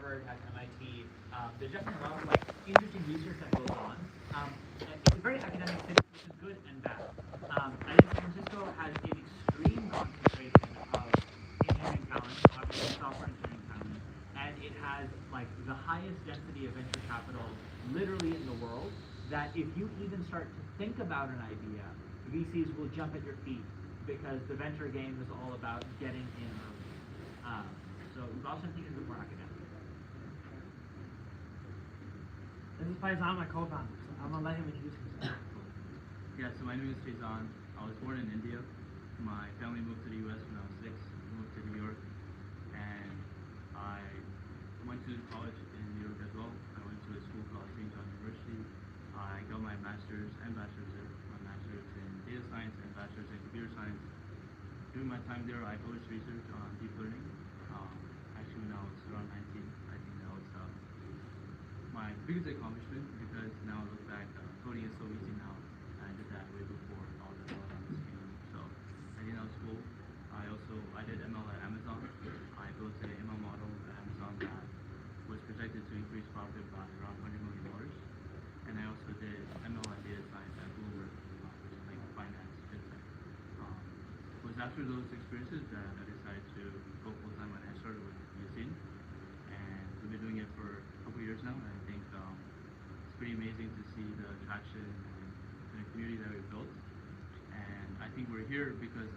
Harvard, has MIT. There's definitely a lot of like interesting research that goes on. It's a very academic city, which is good and bad. I think San Francisco has an extreme concentration of engineering talent, obviously software engineering talent, and it has like the highest density of venture capital literally in the world. That if you even start to think about an idea, VCs will jump at your feet because the venture game is all about getting in early. So Boston, I think, is a bit more academic. This is Faizan, my co-founder, so I'm gonna let him introduce himself. Yeah, so my name is Faizan. I was born in India. My family moved to the US when I was 6, moved to New York, and I went to college in New York as well. I went to a school called St. John University. I got my master's and bachelor's there. My master's in data science and bachelor's in computer science. During my time there, I published research on deep learning. Actually, when I was around 19, I think that was my biggest accomplishment because now I look back, coding is so easy now. I did that way before all the LLMs came. So I think that was cool. I did ML at Amazon. I built an ML model at Amazon that was projected to increase profit by around $100 million. And I also did ML and data science at Bloomberg, which is like finance, fintech. It was after those experiences that I decided to go full time when I started with Usain. And we've been doing it for a couple years now, and I think it's pretty amazing to see the traction and the community that we've built. And I think we're here because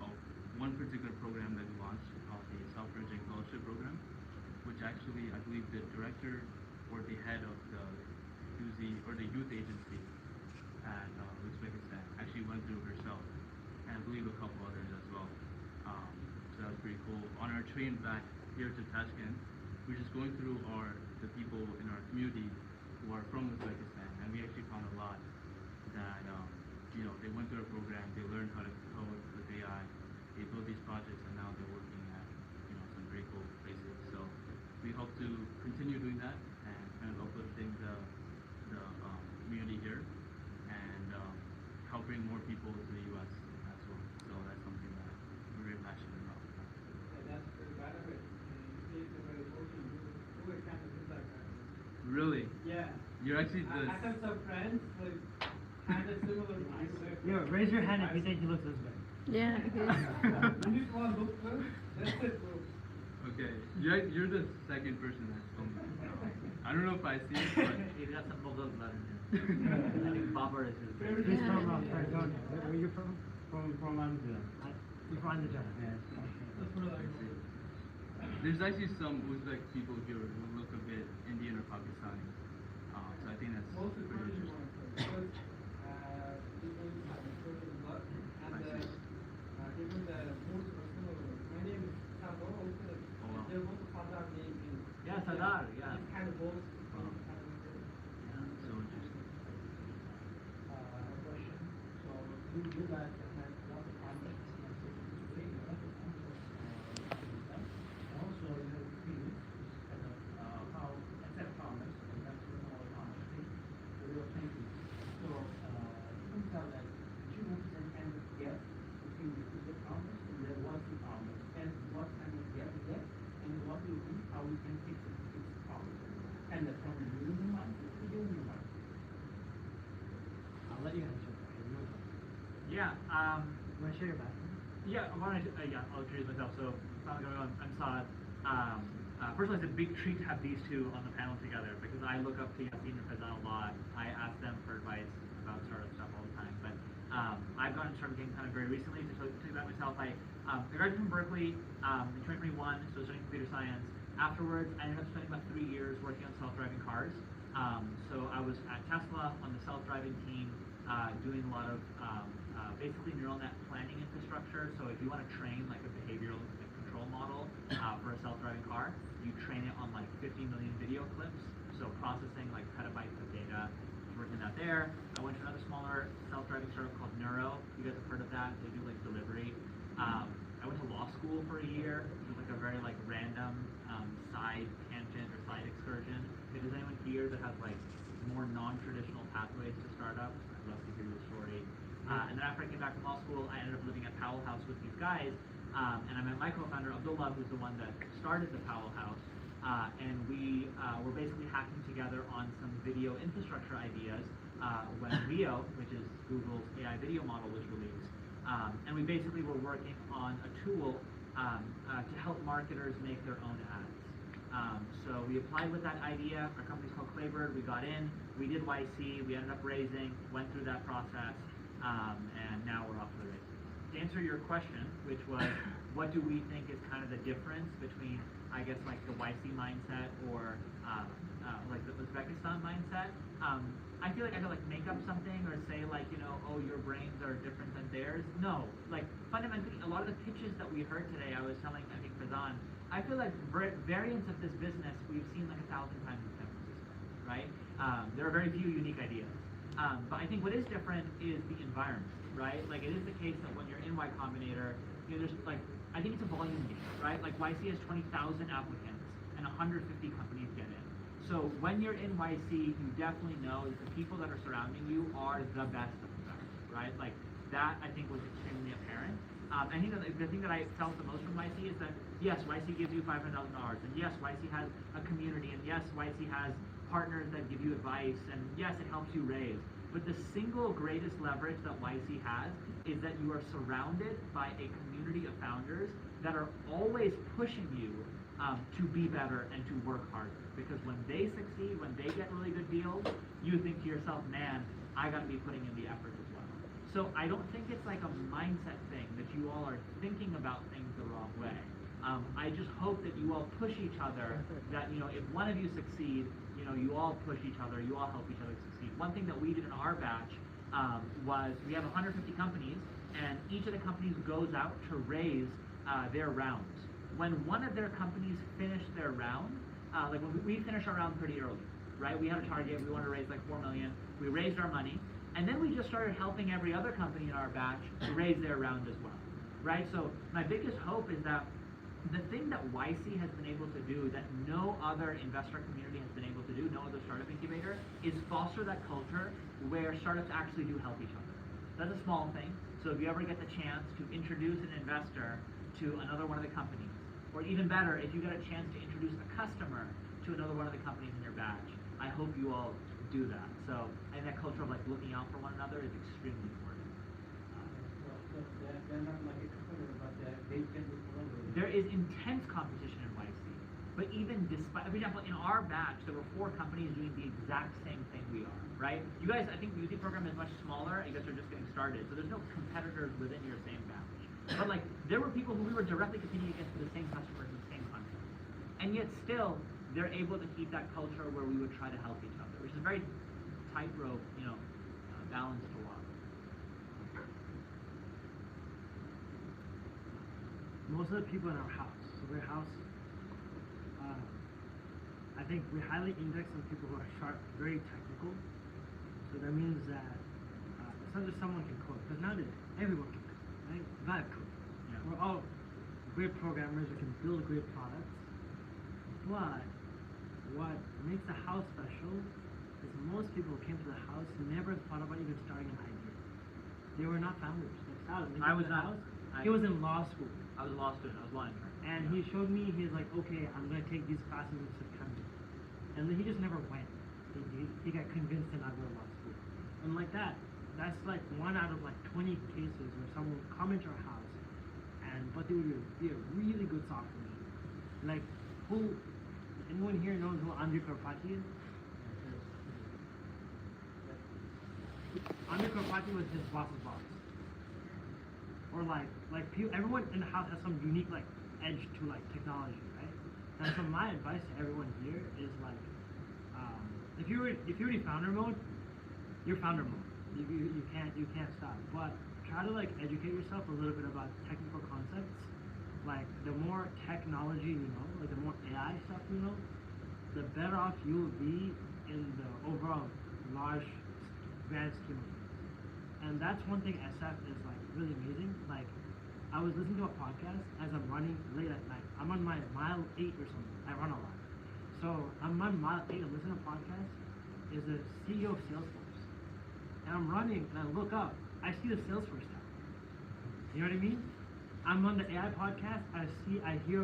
of one particular program that we launched called the Software Engineering Fellowship Program, which actually I believe the director or the head of the youth agency at Uzbekistan actually went through herself, and I believe a couple others as well. So that was pretty cool. On our train back here to Tashkent, we're just going through the people in our community who are from Uzbekistan, and we actually found a lot that they went through a program, they learned how to code with AI, they built these projects, and now they're working at some very cool places. So we hope to continue doing that and kind of uplifting the community here and help bring more people to the US as well. So that's something that we're very passionate about. That's very bad of it. It's very important. You kind of look like that. Really? Yeah. You're actually I have some friends like kind of similar to you. Yo, raise your hand if you think he looks this way. Yeah. You need one look good. That's it, bro. Okay, you're the second person that's told me. I don't know if I see it, but He's got some Mughal blood in him. I think Babur is his favorite. He's from Arizona. Where are you from? From India. You're from India? Yes. That's what I know. there's actually some Uzbek people here who look a bit Indian or Pakistani. So I think that's Most pretty important interesting. one because people have a certain blood and even the most personal. My name is Sadar also. Oh, wow. There's also Sadar name in. Yeah, Sadar, yeah. It's kind of both. Wow. So interesting. A question. So you guys have a lot of partners and also you have experience kind of how accept farmers and that's what all farmers think. So we were thinking. So you can tell that you represent kind of gap between the farmers and the wealthy farmers and what kind of gap is there and what do you think how we can fix it fix the problem. And from the union market to the union market. I'll let you answer that. Yeah. You want to share your background? Yeah, I'll introduce myself. So, I'm Saad. Personally, it's a big treat to have these two on the panel together because I look up to Yasin and Faizan a lot. I ask them for advice about startup stuff all the time. But I've gotten started game kind of very recently. To tell you about myself, I graduated from Berkeley in 2021, so studying computer science. Afterwards, I ended up spending about 3 years working on self-driving cars. So I was at Tesla on the self-driving team, doing a lot of basically neural net planning infrastructure. So if you want to train like a behavioral control model for a self-driving car, you train it on like 50 million video clips. So processing like petabytes of data. Working that there. I went to another smaller self-driving startup called Neuro. You guys have heard of that? They do like delivery. I went to law school for a year. It was like a very like random side tangent or side excursion. If there's anyone here that has like more non-traditional pathways to startups, I'd love to hear your story. And then after I came back from law school, I ended up living at Powell House with these guys. And I met my co-founder, Abdullah, who's the one that started the Powell House. and we were basically hacking together on some video infrastructure ideas when Leo, which is Google's AI video model, was released. And we basically were working on a tool to help marketers make their own ads. So we applied with that idea. Our company's called Claybird. We got in, we did YC, we ended up raising, went through that process, and now we're off to the races. To answer your question, which was, what do we think is kind of the difference between, I guess, like the YC mindset or like the Uzbekistan mindset? I feel like I could like make up something or say like, you know, oh, your brains are different than theirs. No, like fundamentally, a lot of the pitches that we heard today, I was telling, I think, Fazan, I feel like variants of this business we've seen like 1,000 times in San Francisco, right? There are very few unique ideas. But I think what is different is the environment, right? Like it is the case that when you're in Y Combinator, you know, there's like, I think it's a volume game, right? Like YC has 20,000 applicants and 150 companies get in. So when you're in YC, you definitely know that the people that are surrounding you are the best of the best, right? Like that I think was extremely apparent. I think that the thing that I felt the most from YC is that yes, YC gives you $500,000, and yes, YC has a community, and yes, YC has partners that give you advice, and yes, it helps you raise. But the single greatest leverage that YC has is that you are surrounded by a community of founders that are always pushing you to be better and to work harder. Because when they succeed, when they get really good deals, you think to yourself, man, I got to be putting in the effort as well. So I don't think it's like a mindset thing that you all are thinking about things the wrong way. I just hope that you all push each other, that, you know, if one of you succeed, you know, you all push each other, you all help each other succeed. One thing that we did in our batch was we have 150 companies, and each of the companies goes out to raise their rounds. When one of their companies finished their round, like when we finished our round pretty early, right? We had a target, we wanted to raise like 4 million, we raised our money, and then we just started helping every other company in our batch to raise their round as well, right? So my biggest hope is that the thing that YC has been able to do that no other investor community has been able to do, no other startup incubator, is foster that culture where startups actually do help each other. That's a small thing. So if you ever get the chance to introduce an investor to another one of the companies, or even better, if you get a chance to introduce a customer to another one of the companies in your batch, I hope you all do that. So I think that culture of like looking out for one another is extremely important. So they're not like a competitor, but they can do collaborate. There is intense competition in YC, but even despite, for example, in our batch, there were 4 companies doing the exact same thing we are, right? You guys, I think the UC program is much smaller, you guys are just getting started, so there's no competitors within your same batch. But like, there were people who we were directly competing against for the same customers in the same country. And yet still, they're able to keep that culture where we would try to help each other, which is a very tightrope, you know, balance to walk. Most of the people in our house, so their house, I think we highly index on people who are sharp, very technical. So that means that it's not just someone can code, because nowadays everyone can code, right? Not code. Yeah. We're all great programmers who can build great products. But what makes the house special is most people who came to the house never thought about even starting an idea. They were not founders. Like Sal, when he I came was to the not. house, he was in law school. I was a law student, I was law intern. And he showed me, he's like, okay, I'm going to take these classes in September. And then he just never went. He got convinced to not go to law school. And like that, that's like 1 out of like 20 cases where someone would come into our house, but they would be a really good software engineer. Like, anyone here knows who Andrej Karpathy is? Andrej Karpathy was his boss's boss. Or like everyone in the house has some unique like edge to like technology, right? And so my advice to everyone here is like, if you're in founder mode, you're founder mode. You can't stop. But try to like educate yourself a little bit about technical concepts. Like the more technology you know, like the more AI stuff you know, the better off you will be in the overall large grand scheme of things. And that's one thing SF is like really amazing. Like I was listening to a podcast as I'm running late at night. I'm on my mile 8 or something. I run a lot. So I'm on mile 8, I'm listening to a podcast, is the CEO of Salesforce. And I'm running and I look up, I see the Salesforce tab. You know what I mean? I'm on the AI podcast, I hear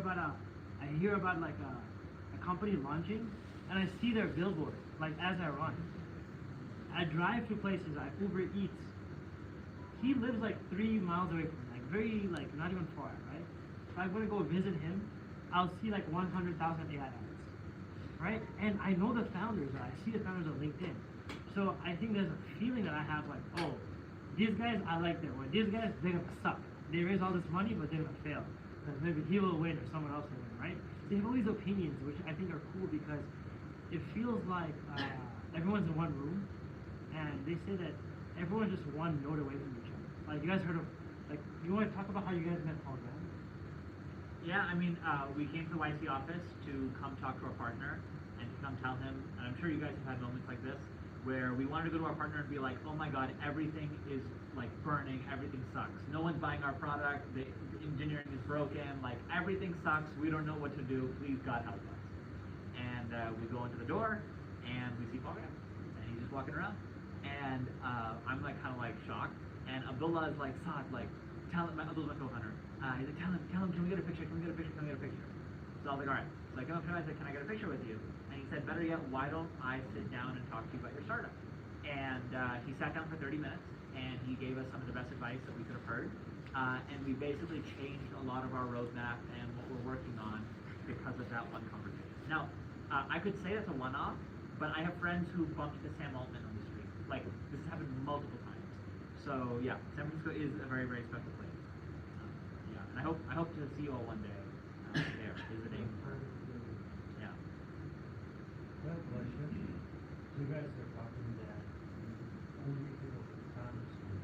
about like a company launching, and I see their billboard, like as I run. I drive to places, I Uber Eats. He lives like 3 miles away from me, like very, like not even far, right? If I'm gonna go visit him, I'll see like 100,000 AI ads, right? And I know the founders, I see the founders on LinkedIn. So I think there's a feeling that I have like, oh, these guys, I like them. Or these guys, they're gonna suck. They raise all this money, but they're gonna fail. Because maybe he will win or someone else will win, right? They have all these opinions, which I think are cool because it feels like everyone's in one room, and they say that everyone's just one node away from each other. Like, you guys heard of, like, you want to talk about how you guys met Paul Graham? Yeah, I mean, we came to the YC office to come talk to our partner and to come tell him, and I'm sure you guys have had moments like this, where we wanted to go to our partner and be like, oh my god, everything is like burning, everything sucks. No one's buying our product, the engineering is broken, like everything sucks, we don't know what to do, please God help us. And we go into the door and we see Paul Graham, and he's just walking around. And I'm like kind of like shocked, and Abdullah is like, Saad, like, tell him, Abdullah's my co-founder, he's like, tell him, can we get a picture, can we get a picture, can we get a picture? So I was like, alright. So I came up to him, I said, can I get a picture with you? And he said, better yet, why don't I sit down and talk to you about your startup? And he sat down for 30 minutes, and he gave us some of the best advice that we could have heard. And we basically changed a lot of our roadmap and what we're working on because of that one conversation. Now, I could say that's a one-off, but I have friends who bumped into Sam Altman on the street. Like, this has happened multiple times. So yeah, San Francisco is a very, very special place. Yeah, and I hope to see you all one day there visiting. Yeah. Well, question. You guys are talking that only people who found the school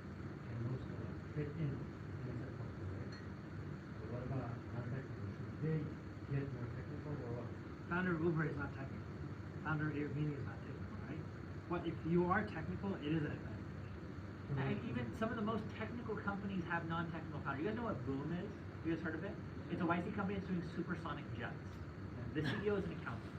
can most of them fit in the technical, right? So what about non-technical? Should they get more technical or what? Founder of Uber is not technical. Founder of Airbnb is not technical, right? But if you are technical, it is an advantage. And even some of the most technical companies have non-technical founders. You guys know what Boom is? You guys heard of it? It's a YC company that's doing supersonic jets. The CEO is an accountant,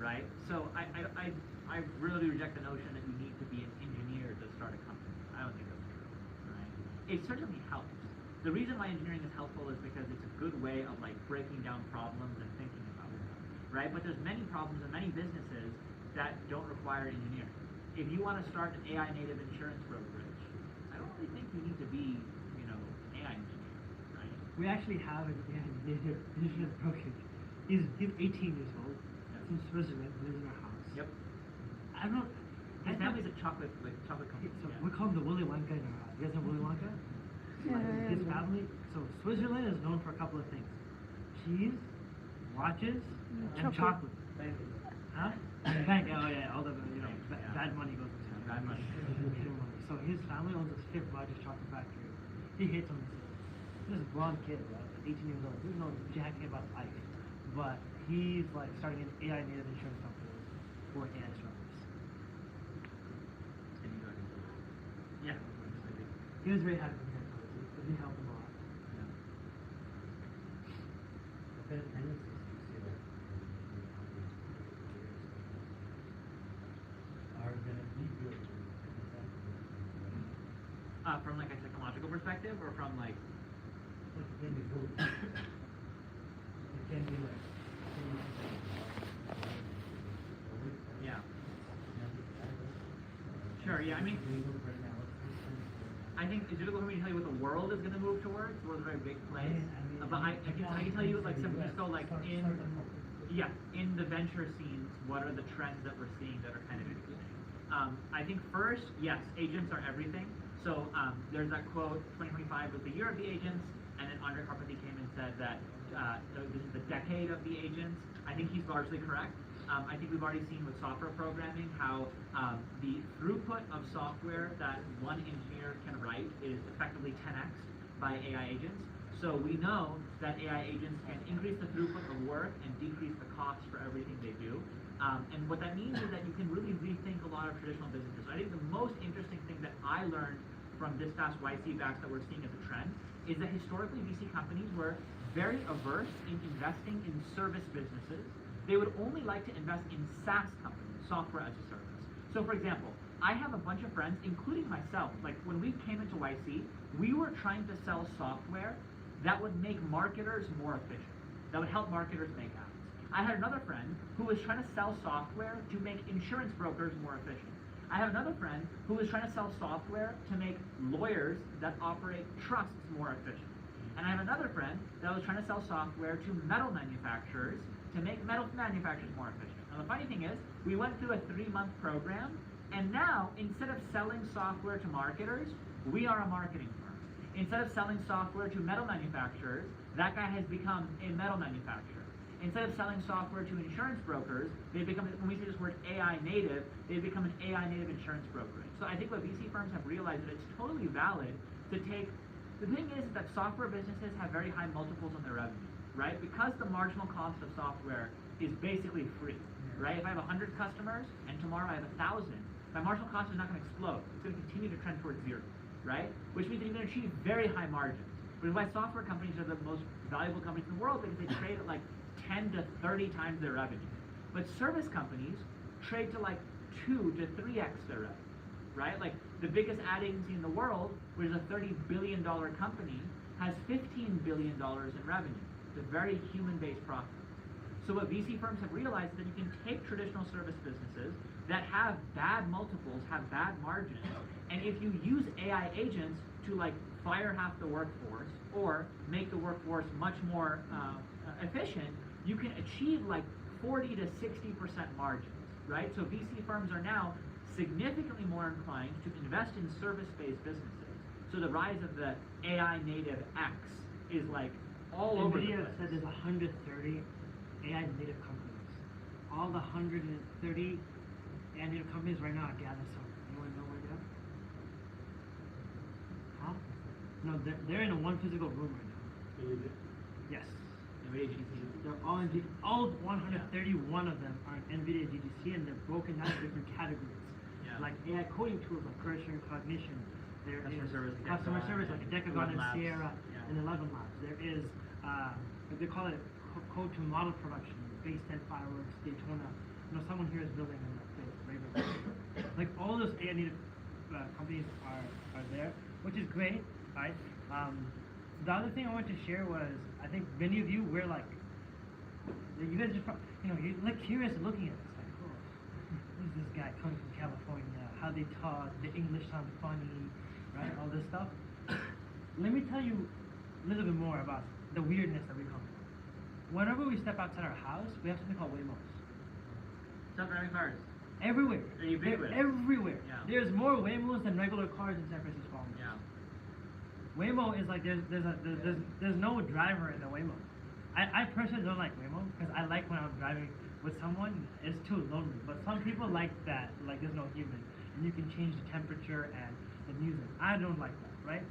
right? So I really reject the notion that you need to be an engineer to start a company. I don't think that's true, right? It certainly helps. The reason why engineering is helpful is because it's a good way of like breaking down problems and thinking about them, right? But there's many problems in many businesses that don't require engineering. If you want to start an AI native insurance brokerage, I don't really think you need to be, you know, an AI engineer, right? We actually have an native insurance brokerage. He's 18 years old. Yeah. From Switzerland, lives in our house. Yep. I don't. His family's a chocolate company. So yeah. we call him the Willy Wonka in our house. You guys know Willy Wonka? His family. So Switzerland is known for a couple of things: cheese, watches, and chocolate. Huh? And bank. Oh yeah, all the bad money goes into it. Bad money. So his family owns the 5th largest chocolate factory. He hates on this. This blonde kid, right? 18 years old. He doesn't know jack about life. But he's like starting an AI native insurance company for AI startups. And you got into it. Yeah. He was very happy with him because we helped him a lot. Yeah. What kind of tendencies do you see that are going to be good in From like a technological perspective, or from like. It can be both. It can be like. Yeah. Sure. Yeah. I mean, I think it's difficult for me to tell you what the world is going to move towards. The world's a very big place, but I can tell you like San Francisco, like in the venture scenes, what are the trends that we're seeing that are kind of interesting. I think first, yes, agents are everything. So there's that quote, 2025 was the year of the agents, and then Andre Karpathy came and said that this is the decade of the agents. I think he's largely correct. I think we've already seen with software programming how the throughput of software that one engineer can write is effectively 10x by AI agents. So we know that AI agents can increase the throughput of work and decrease the cost for everything they do. And what that means is that you can really rethink a lot of traditional businesses. So I think the most interesting thing that I learned from this past YC batch that we're seeing as a trend is that historically VC companies were very averse in investing in service businesses. They would only like to invest in SaaS companies, software as a service. So for example, I have a bunch of friends, including myself, like when we came into YC, we were trying to sell software that would make marketers more efficient, that would help marketers make ads. I had another friend who was trying to sell software to make insurance brokers more efficient. I have another friend who was trying to sell software to make lawyers that operate trusts more efficient. And I have another friend that was trying to sell software to metal manufacturers to make metal manufacturers more efficient. Now the funny thing is, we went through a 3-month program, and now instead of selling software to marketers, we are a marketing firm. Instead of selling software to metal manufacturers, that guy has become a metal manufacturer. Instead of selling software to insurance brokers, they become, when we say this word AI native, they become an AI native insurance brokerage. So I think what VC firms have realized that it's totally valid to take, the thing is that software businesses have very high multiples on their revenue, right? Because the marginal cost of software is basically free, right? If I have 100 customers and tomorrow I have 1,000, my marginal cost is not going to explode. It's going to continue to trend towards zero, right? Which means that you can achieve very high margins. Which is why software companies are the most valuable companies in the world, because they trade at like 10 to 30 times their revenue. But service companies trade to like 2 to 3x their revenue, right? Like the biggest ad agency in the world, which is a $30 billion company, has $15 billion in revenue. It's a very human-based profit. So what VC firms have realized is that you can take traditional service businesses that have bad multiples, have bad margins, and if you use AI agents to like fire half the workforce or make the workforce much more efficient, you can achieve like 40 to 60% margins, right? So VC firms are now significantly more inclined to invest in service-based businesses. So the rise of the AI native X is like all over the place. NVIDIA said there's 130 AI native companies. All the 130 AI native companies right now are gathered somewhere. Anyone know where they are? Huh? No, they're in one physical room right now. Yes. NVIDIA GTC. They're all in all 131 of them are in NVIDIA GTC, and they're broken down into different categories. Yeah. Like AI coding tools like Cursor and Cognition. There Customer is service, customer Decagon, service like Decagon and Labs. Sierra Yeah. and 11 Labs. There is what they call it code to model production, Base 10 Fireworks, Daytona. You know, someone here is building in that space, right? Like all those AI native companies are there, which is great, right? The other thing I wanted to share was, I think many of you were like, you guys just, you know, you're like curious looking at this, like, oh, who's this guy coming from California? How they talk, the English sounds funny, right? All this stuff. Let me tell you a little bit more about the weirdness that we come from. Whenever we step outside our house, we have something called Waymos. Self-driving cars. Everywhere. They're ubiquitous. They're everywhere. Yeah. There's more Waymos than regular cars in San Francisco. Yeah. Waymo is like there's no driver in the Waymo. I personally don't like Waymo because I like when I'm driving with someone, it's too lonely. But some people like that, like there's no human, and you can change the temperature and the music. I don't like that, right?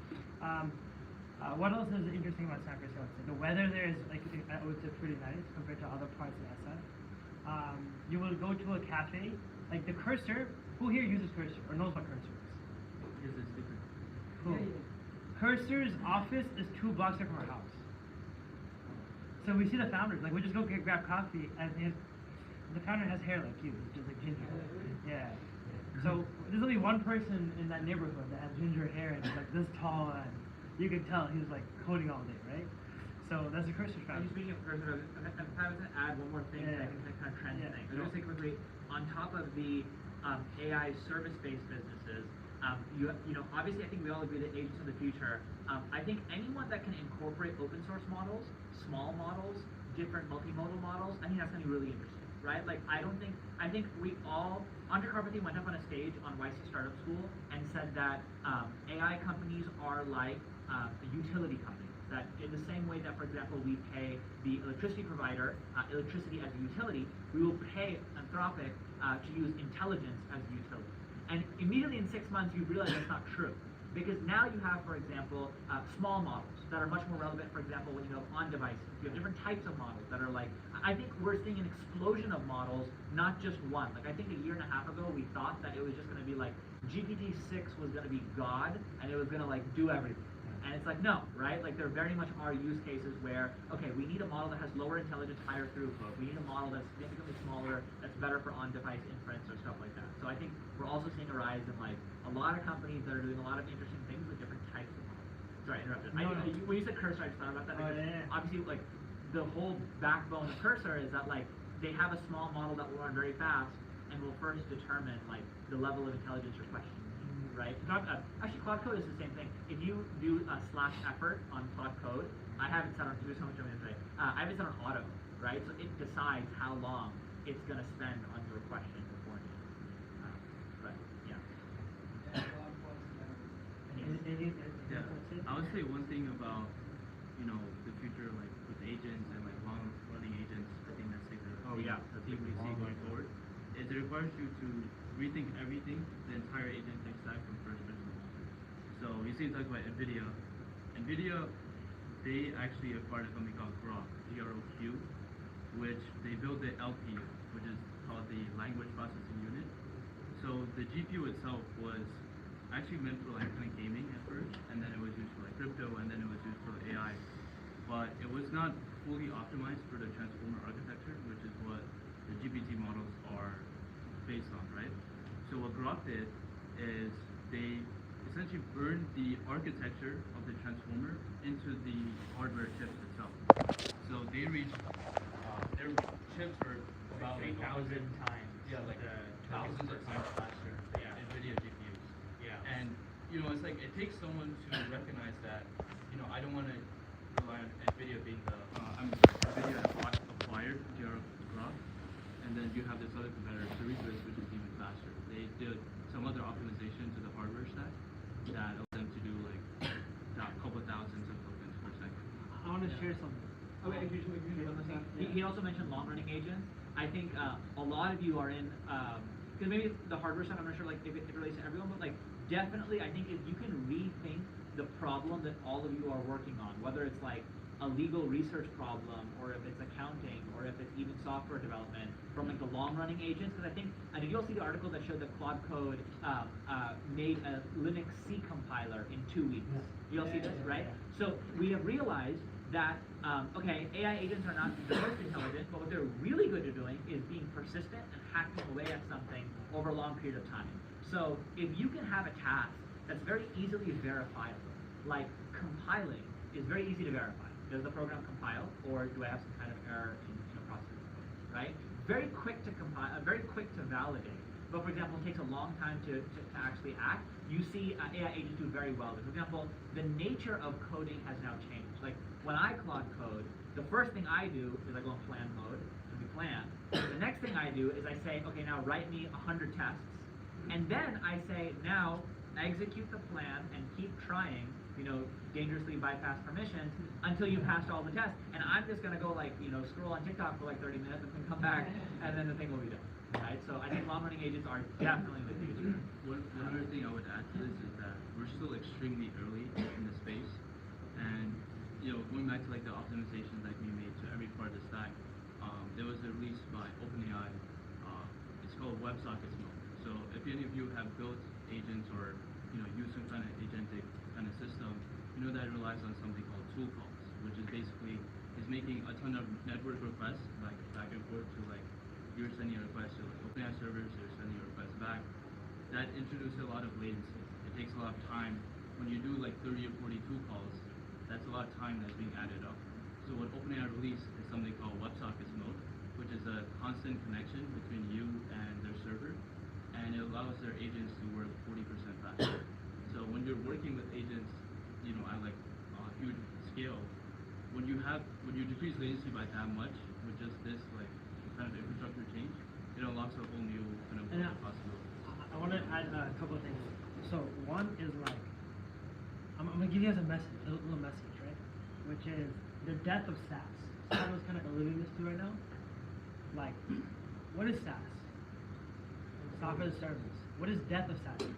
What else is interesting about San Francisco? The weather there is like I would say pretty nice compared to other parts of SF. You will go to a cafe, like the Cursor. Who here uses Cursor or knows what Cursor is? Because it's different. Cool. Cursor's office is 2 blocks away from our house. So we see the founders, like we just go grab coffee, and the founder has hair like you, just like ginger. Yeah. So there's only one person in that neighborhood that has ginger hair and is like this tall, and you can tell he's like coding all day, right? So that's the Cursor founder. Speaking of Cursor, I was going to add one more thing that I think kind of trend thing. I was going to say quickly, on top of the AI service-based businesses, you know, obviously I think we all agree that agents are the future. I think anyone that can incorporate open source models, small models, different multimodal models, I think that's going to be really interesting, right? Like I think we all, Andre Carpathy went up on a stage on YC Startup School and said that AI companies are like a utility company. That in the same way that, for example, we pay the electricity provider electricity as a utility, we will pay Anthropic to use intelligence as a utility. And immediately in 6 months, you realize that's not true. Because now you have, for example, small models that are much more relevant, for example, when you have on devices. You have different types of models that are like, I think we're seeing an explosion of models, not just one. Like I think a year and a half ago, we thought that it was just going to be like, GPT-6 was going to be God, and it was going to like do everything. And it's like, no, right? Like there very much are use cases where, okay, we need a model that has lower intelligence, higher throughput. We need a model that's significantly smaller, that's better for on-device inference or stuff like that. So I think we're also seeing a rise in like a lot of companies that are doing a lot of interesting things with different types of models. Sorry, I interrupted. When you said Cursor, I just thought about that because obviously like the whole backbone of Cursor is that like they have a small model that will run very fast and will first determine like the level of intelligence your question needs, right? Actually, Cloud Code is the same thing. If you do a / effort on Cloud Code, I have it set on, do so much today. I have it set on auto, right? So it decides how long it's going to spend on your question beforehand. But yeah. Yeah, I would say one thing about, the future, like with agents and like long running agents, I think that's like the thing we see going forward, is it requires you to rethink everything, the entire agentic stack from first principles. So you see, talk about NVIDIA. NVIDIA, they actually acquired a company called Grok, G-R-O-Q, which they built the LPU, which is called the Language Processing Unit. So the GPU itself was actually meant for like kind of gaming at first, and then it was used for like crypto, and then it was used for AI. But it was not fully optimized for the transformer architecture, which is what the GPT models are based on, right? So what Grok did is they essentially burned the architecture of the transformer into the hardware chips itself. So they reached their chips are about 1,000 times. Yeah, like thousands of times faster than NVIDIA GPUs. Yeah. And it's like it takes someone to recognize that, I don't want to rely on NVIDIA being NVIDIA acquired Grok, and then you have this other competitor, Cerebras, which is even faster. They did some other optimization to the hardware stack that allowed them to do like a couple thousands of tokens per second. I want to share something. Okay, he also mentioned long-running agents. I think a lot of you are in, because maybe the hardware side, I'm not sure like if it relates to everyone, but like definitely I think if you can rethink the problem that all of you are working on, whether it's like a legal research problem, or if it's accounting, or if it's even software development, from like the long-running agents, because I think, did you all see the article that showed that Claude Code made a Linux C compiler in 2 weeks? You all see this, right? So we have realized that, okay, AI agents are not the most intelligent, but what they're really good at doing is being persistent and hacking away at something over a long period of time. So if you can have a task that's very easily verifiable, like compiling is very easy to verify. Does the program compile, or do I have some kind of error in a processing code, right? Very quick to compile, very quick to validate. But for example, it takes a long time to actually act. You see AI agents do very well. For example, the nature of coding has now changed. Like when I Claude code, the first thing I do is I go in plan mode, and we plan. The next thing I do is I say, okay, now write me 100 tests. And then I say, now execute the plan and keep trying, dangerously bypass permissions until you passed all the tests. And I'm just gonna go like, scroll on TikTok for like 30 minutes and then come back, and then the thing will be done. Right? So I think long-running agents are definitely the future. One other thing I would add to this is that we're still extremely early in the space, and going back to like the optimizations that we made to every part of the stack, there was a release by OpenAI. It's called WebSockets mode. So if any of you have built agents or use some kind of agentic kind of system, that it relies on something called tool calls, which is basically making a ton of network requests like back and forth to like you're sending a request to like OpenAI servers, they're sending a request back. That introduces a lot of latency. It takes a lot of time. When you do like 30 or 40 tool calls, that's a lot of time that's being added up. So what OpenAI released is something called WebSockets mode, which is a constant connection between you and their server, and it allows their agents to work 40% faster. So when you're working with agents, at like a huge scale, when you decrease latency by that much with just this like kind of infrastructure change, it unlocks a whole new kind of possibility. I want to add a couple of things. So one is like, I'm going to give you guys a little message, right? Which is the death of SaaS. I was kind of alluding this to right now. Like, what is SaaS? Software as a service. What is death of SaaS?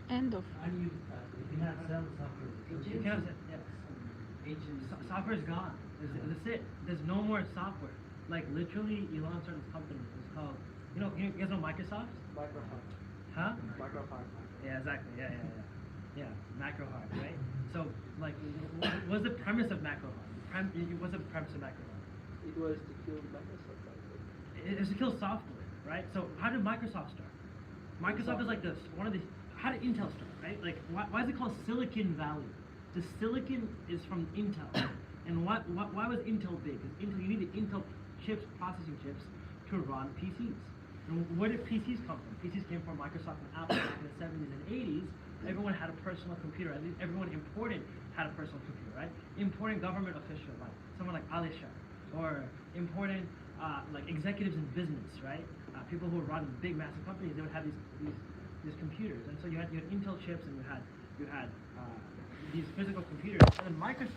End of. Unused capacity. You cannot sell software. You cannot say, software is gone. That's it. There's no more software. Like literally, Elon started this company. It's called, you guys know Microsoft? Microsoft. Huh? Microsoft. Yeah, exactly. Yeah. Macrohard, right? So, like, what's the premise of Macrohard? What's the premise of Macrohard? It was to kill Microsoft. It's to kill software, right? So, how did Microsoft start? Microsoft is like one of the. How did Intel start, right? Like, why is it called Silicon Valley? The silicon is from Intel, and why was Intel big? Because Intel, you need the Intel chips, processing chips, to run PCs. And where did PCs come from? PCs came from Microsoft and Apple back in the 70s and 80s. Everyone had a personal computer. At least everyone imported had a personal computer, right? Important government official, like someone like Ali Shah, or important like executives in business, right? People who run big, massive companies, they would have these computers. And so you had Intel chips, and you had these physical computers. And then Microsoft